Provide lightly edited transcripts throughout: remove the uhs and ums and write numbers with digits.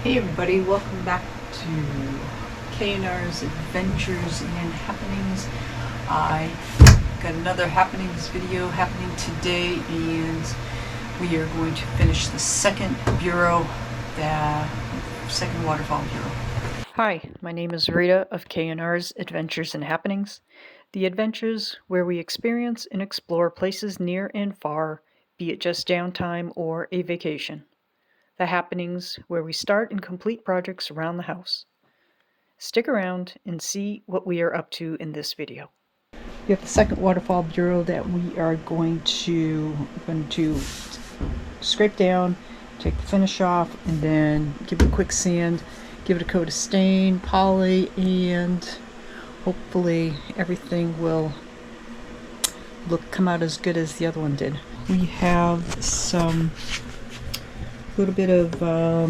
Hey everybody, welcome back to K&R's Adventures and Happenings. I got another happenings video happening today, and we are going to finish the second bureau, the second Waterfall Bureau. Hi, my name is Rita of K&R's Adventures and Happenings, the adventures where we experience and explore places near and far, be it just downtime or a vacation. The happenings where we start and complete projects around the house. Stick around and see what we are up to in this video. We have the second Waterfall Bureau that we are going to scrape down, take the finish off, and then give it a quick sand, give it a coat of stain, poly, and hopefully everything will come out as good as the other one did. We have some little bit of I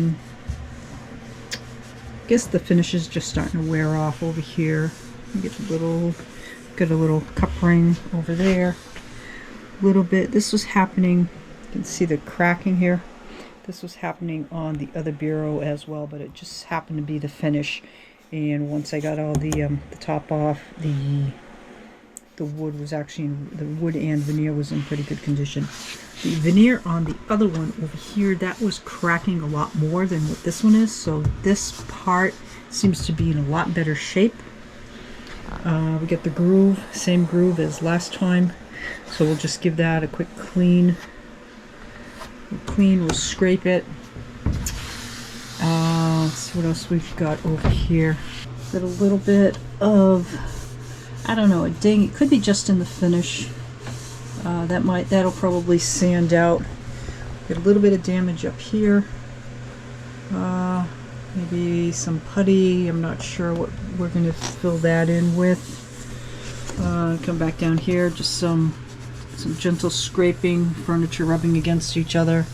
guess the finish is just starting to wear off over here. You get a little cup ring over there, a little bit. This was happening, you can see the cracking here. This was happening on the other bureau as well, but it just happened to be the finish. And once I got all the top off, the wood and veneer was in pretty good condition. The veneer on the other one over here, that was cracking a lot more than what this one is, so this part seems to be in a lot better shape. We get the groove, same groove as last time, so we'll just give that a quick clean. We'll scrape it. Let's see what else we've got over here. Got a little bit of, I don't know, a ding. It could be just in the finish. That'll probably sand out. Get a little bit of damage up here. Maybe some putty. I'm not sure what we're going to fill that in with. Come back down here. Just some gentle scraping, furniture rubbing against each other.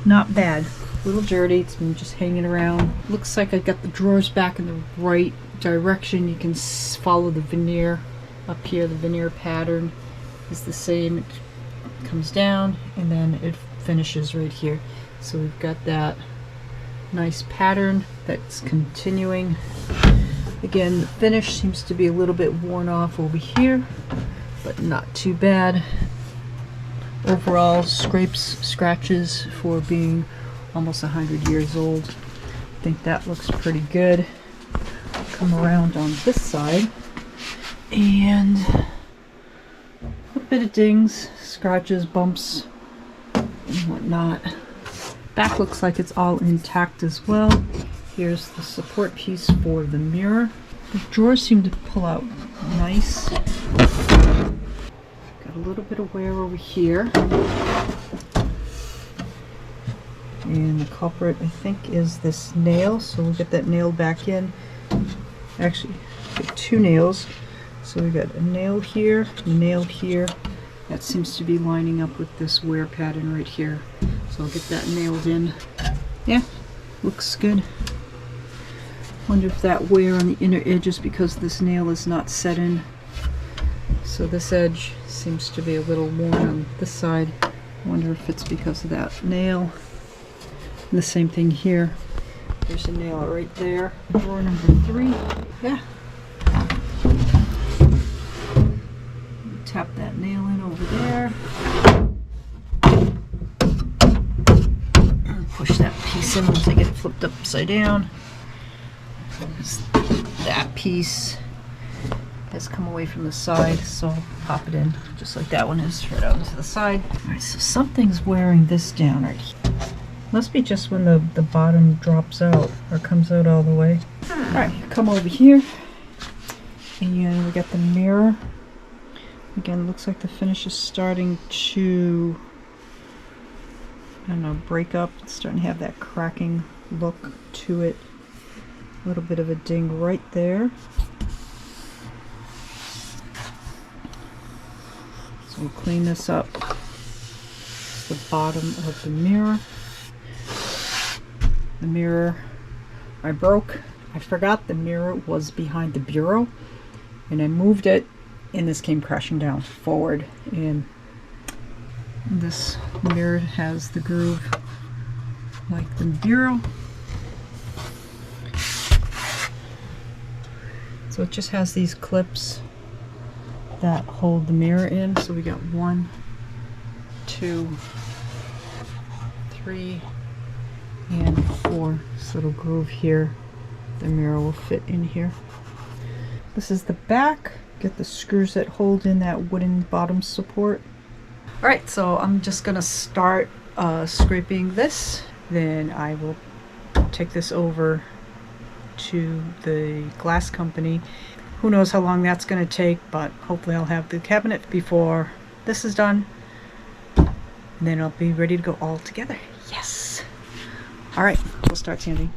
Not bad. A little dirty. It's been just hanging around. Looks like I got the drawers back in the right direction. You can follow the veneer up here. The veneer pattern is the same. It comes down and then it finishes right here. So we've got that nice pattern that's continuing. Again, the finish seems to be a little bit worn off over here, but not too bad. Overall, scratches for being almost 100 years old. I think that looks pretty good. I'll come around on this side, and a bit of dings, scratches, bumps, and whatnot. Back looks like it's all intact as well. Here's the support piece for the mirror. The drawers seem to pull out nice. Got a little bit of wear over here. And the culprit, I think, is this nail, so we'll get that nail back in. Actually, get two nails. So we got a nail here, a nail here. That seems to be lining up with this wear pattern right here. So I'll get that nailed in. Yeah, looks good. Wonder if that wear on the inner edge is because this nail is not set in. So this edge seems to be a little worn on this side. Wonder if it's because of that nail. And the same thing here. There's a nail right there. Drawer number 3. Yeah. Tap that nail in over there. And push that piece in once I get it flipped upside down. That piece has come away from the side, so I'll pop it in just like that one is, right out into the side. Alright, so something's wearing this down right here. Must be just when the bottom drops out or comes out all the way. Alright, come over here, and we got the mirror. Again, looks like the finish is starting to, I don't know, break up. It's starting to have that cracking look to it. A little bit of a ding right there. So we'll clean this up. The bottom of the mirror. The mirror I broke. I forgot the mirror was behind the bureau, and I moved it, and this came crashing down forward, and this mirror has the groove like the bureau. So it just has these clips that hold the mirror in. So we got 1, 2, 3, and 4. This little groove here. The mirror will fit in here. This is the back. Get the screws that hold in that wooden bottom support. Alright, so I'm just gonna start scraping this. Then I will take this over to the glass company. Who knows how long that's going to take, but hopefully I'll have the cabinet before this is done. And then I'll be ready to go all together. Yes! Alright, we'll start sanding.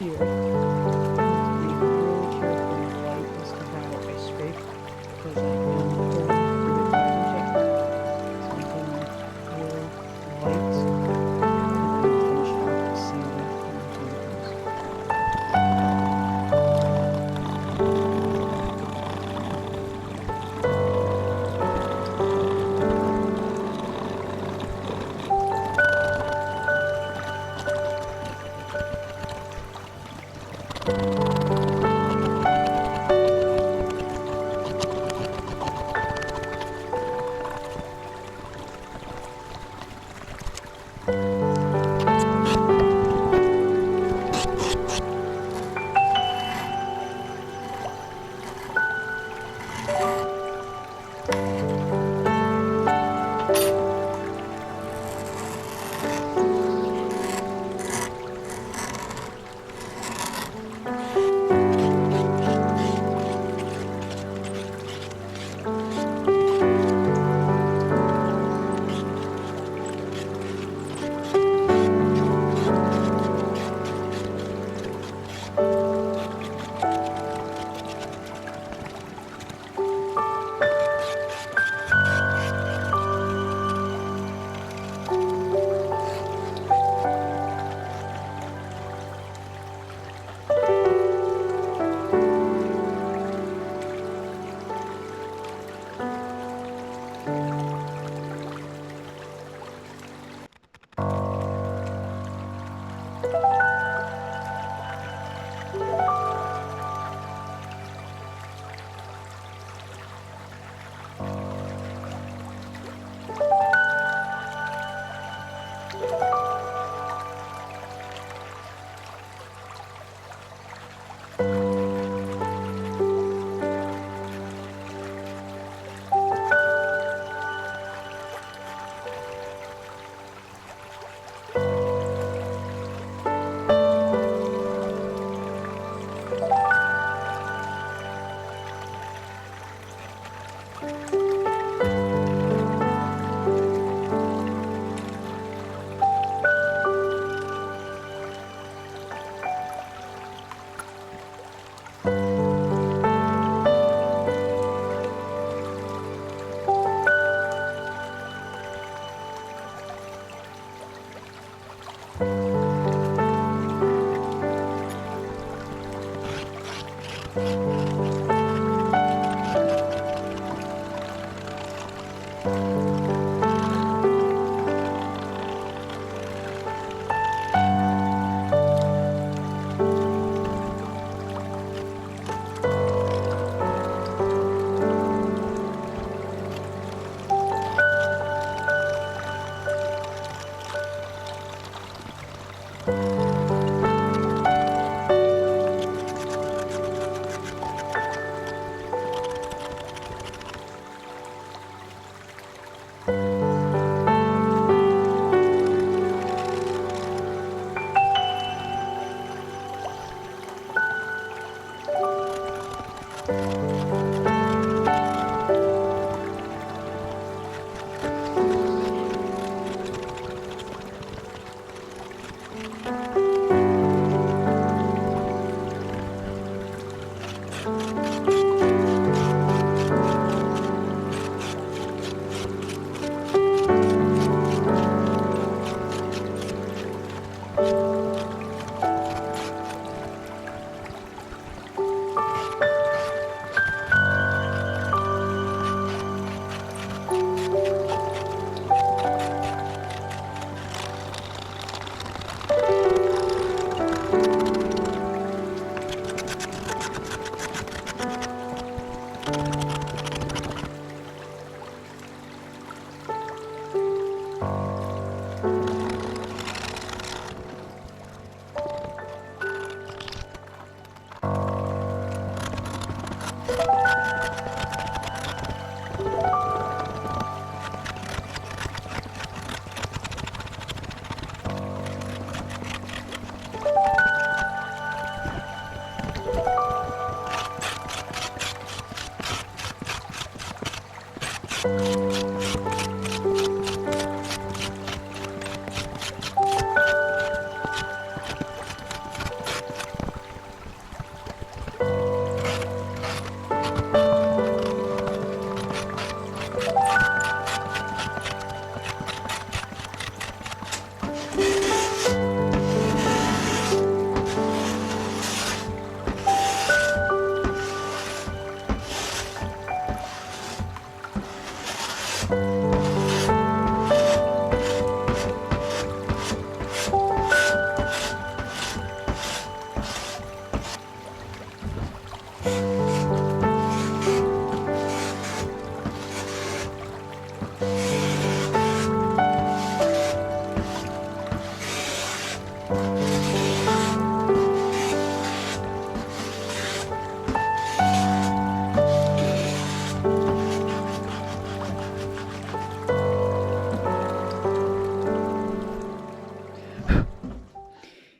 Here, be really careful in the light as to how I scrape, because I am holding the project. So I'm going really light and then finish off the sanding and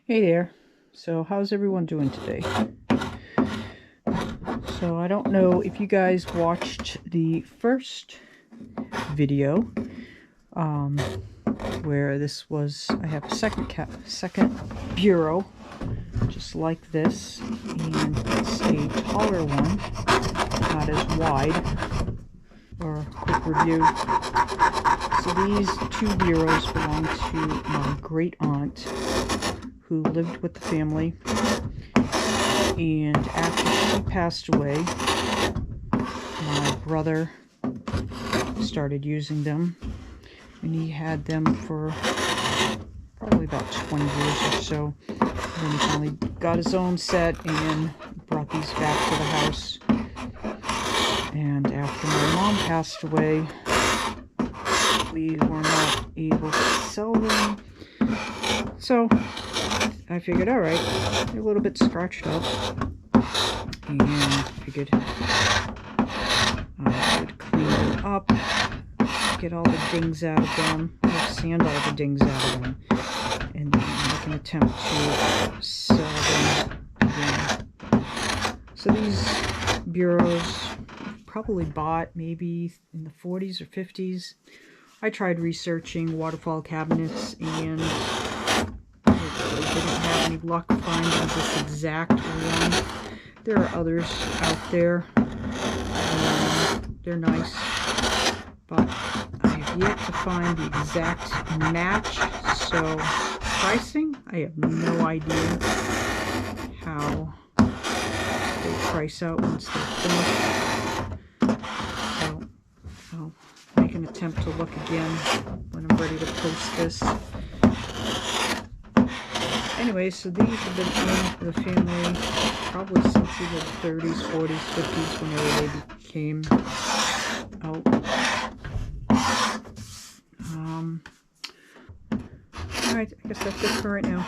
Hey there. So how's everyone doing today? So I don't know if you guys watched the first video where this was, I have a second bureau just like this, and it's a taller one, not as wide. For a quick review, so these two bureaus belong to my great aunt who lived with the family, and after she passed away, my brother started using them, and he had them for probably about 20 years or so. Then he finally got his own set and brought these back to the house. And after my mom passed away, we were not able to sell them. So I figured, alright, they're a little bit scratched up. And figured I would clean them up, get all the dings out of them, sand all the dings out of them, and then make an attempt to sell them again. So these bureaus probably bought maybe in the 40s or 50s. I tried researching waterfall cabinets and I didn't have any luck finding this exact one. There are others out there. They're nice, but I have yet to find the exact match. So pricing, I have no idea how they price out once they're finished. I'll make an attempt to look again when I'm ready to post this. Anyway, so these have been in the family probably since either the 30s, 40s, 50s, whenever they came out. Alright, I guess that's it for right now.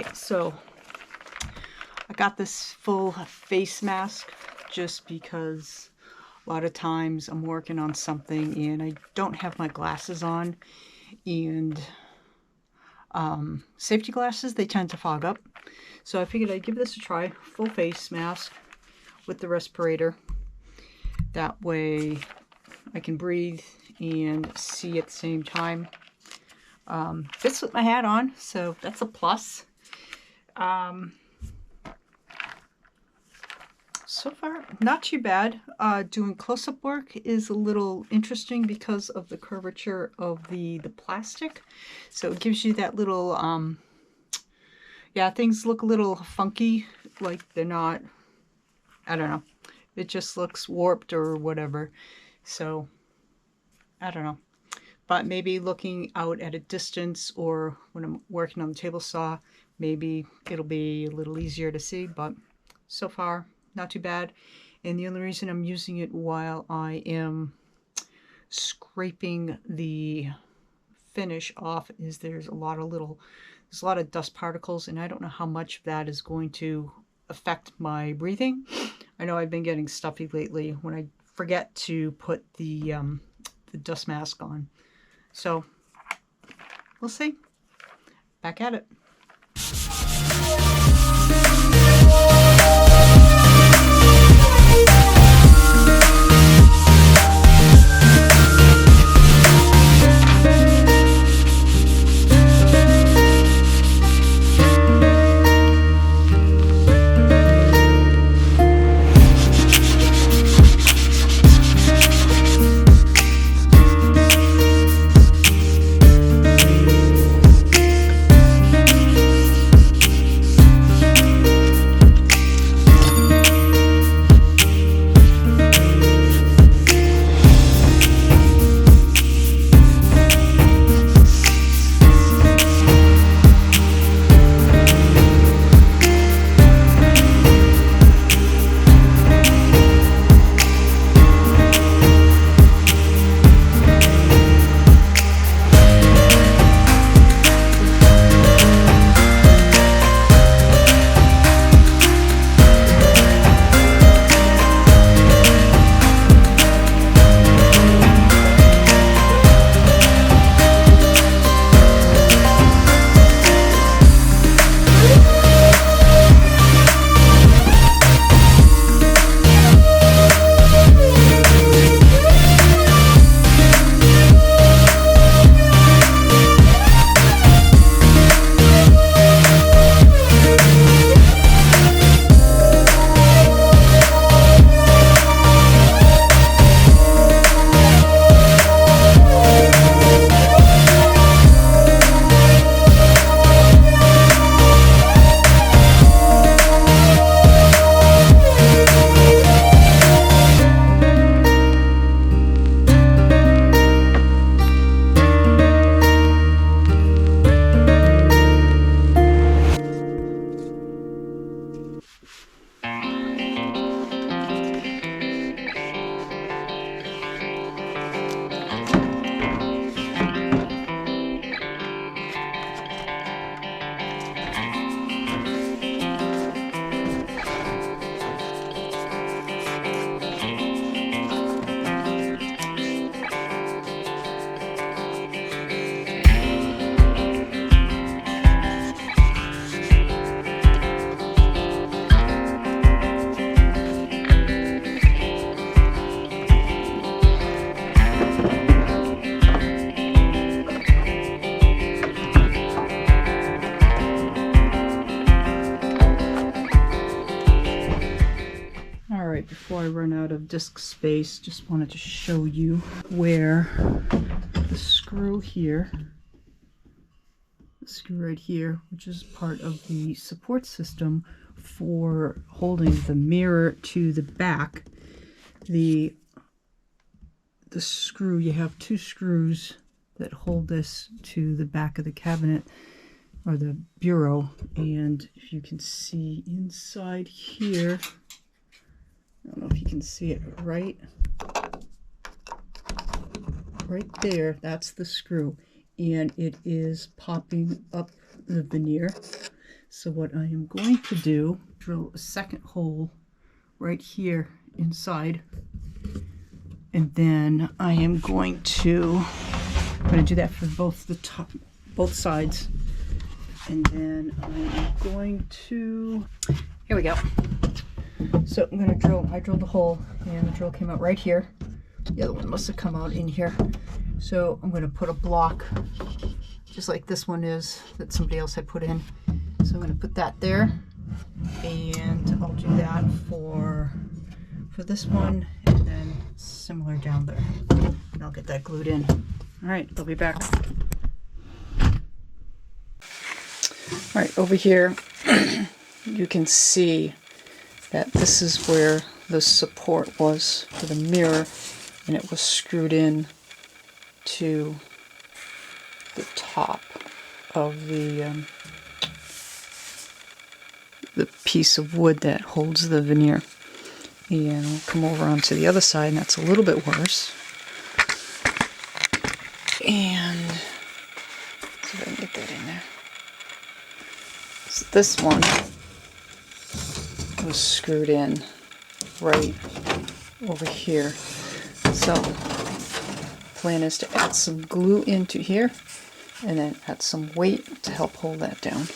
right, so I got this full face mask just because a lot of times I'm working on something and I don't have my glasses on, and safety glasses, they tend to fog up. So I figured I'd give this a try, full face mask with the respirator. That way I can breathe and see at the same time. Fits with my hat on, so that's a plus. So far, not too bad. Doing close-up work is a little interesting because of the curvature of the plastic. So it gives you that little, yeah, things look a little funky, like they're not, I don't know. It just looks warped or whatever. So, I don't know. But maybe looking out at a distance or when I'm working on the table saw, maybe it'll be a little easier to see. But so far, not too bad. And the only reason I'm using it while I am scraping the finish off is there's a lot of dust particles, and I don't know how much that is going to affect my breathing. I know I've been getting stuffy lately when I forget to put the dust mask on. So we'll see. Back at it. Before I run out of disk space, just wanted to show you where the screw here, the screw right here, which is part of the support system for holding the mirror to the back. The screw, you have two screws that hold this to the back of the cabinet or the bureau, and if you can see inside here, I don't know if you can see it right there, that's the screw, and it is popping up the veneer. So what I am going to do, drill a second hole right here inside, and then I am going to do that for both sides, and then I'm going to, here we go. So I'm going to I drilled a hole, and the drill came out right here. The other one must have come out in here. So I'm going to put a block, just like this one is, that somebody else had put in. So I'm going to put that there, and I'll do that for this one, and then similar down there. And I'll get that glued in. All right, I'll be back. All right, over here, you can see that this is where the support was for the mirror, and it was screwed in to the top of the piece of wood that holds the veneer. And we'll come over onto the other side, and that's a little bit worse. And see if I can get that in there. So this one was screwed in right over here. So plan is to add some glue into here, and then add some weight to help hold that down.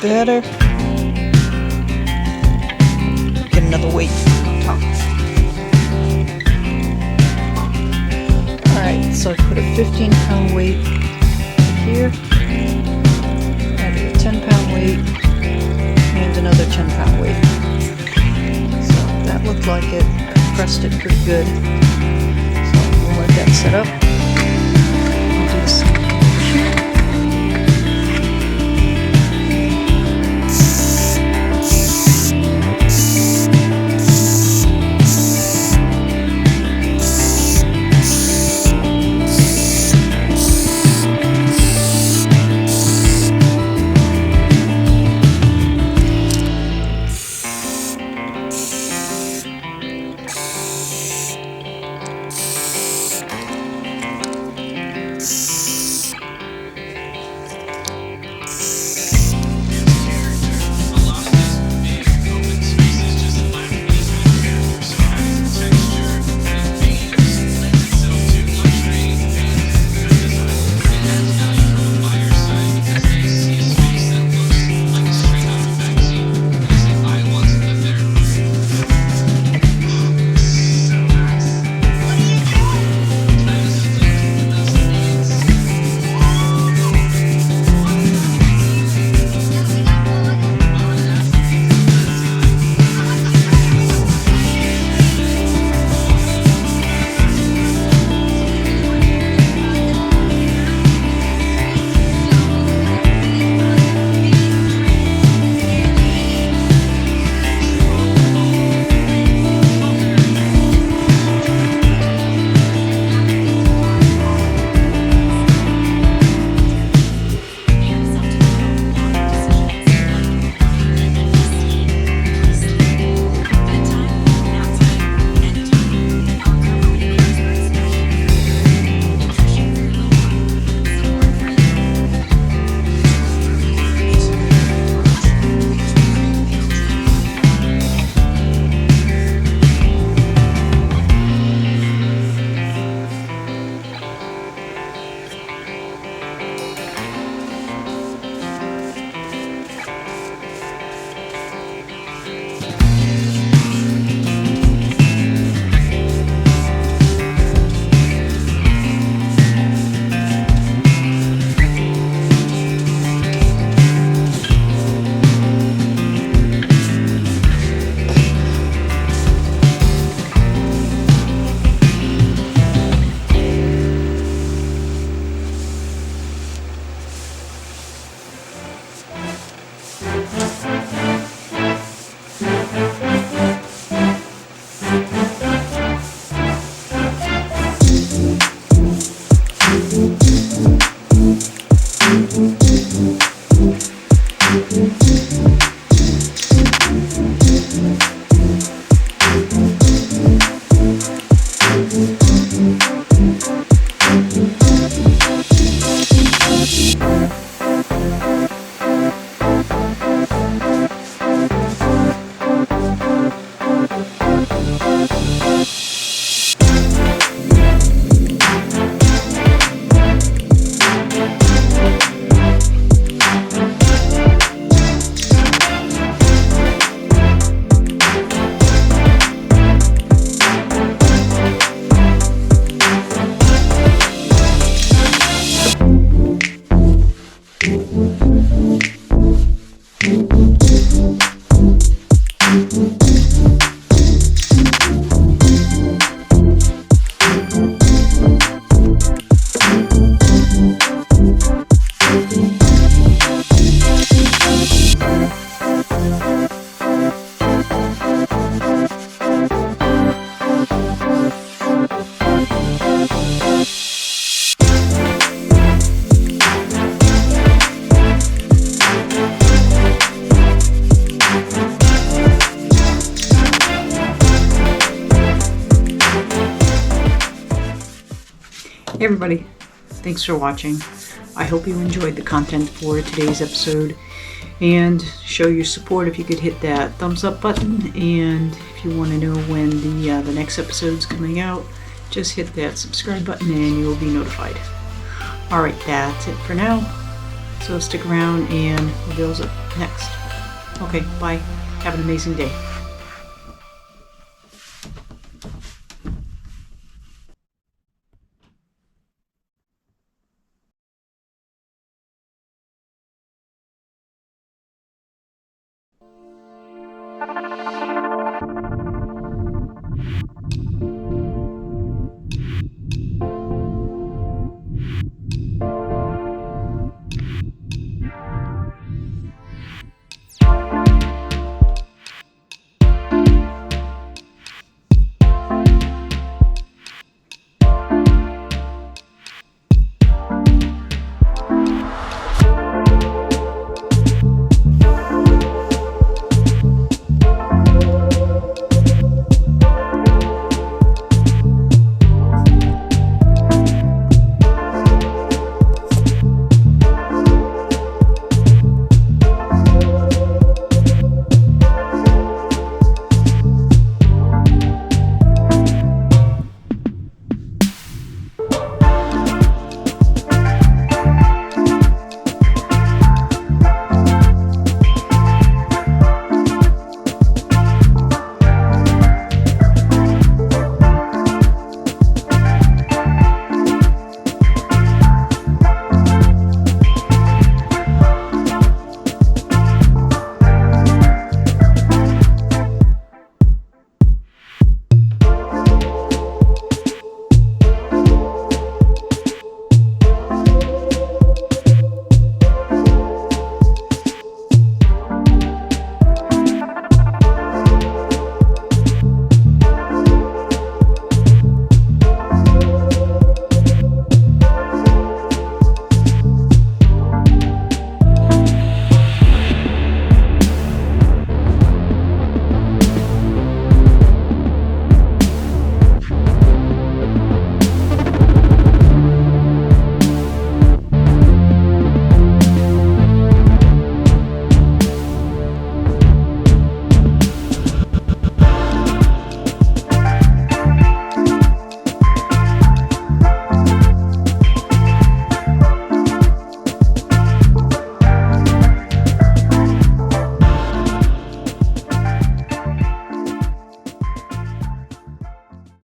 Better. Get another weight on top. Alright, so I put a 15-pound weight here, added a 10-pound weight, and another 10-pound weight. So that looked like it. I pressed it pretty good. So we'll let that set up. I'll do the same here. Hey everybody, thanks for watching. I hope you enjoyed the content for today's episode, and show your support if you could hit that thumbs up button, and if you want to know when the next episode's coming out, just hit that subscribe button and you'll be notified. Alright, that's it for now, so stick around and reveals up next. Okay, bye. Have an amazing day.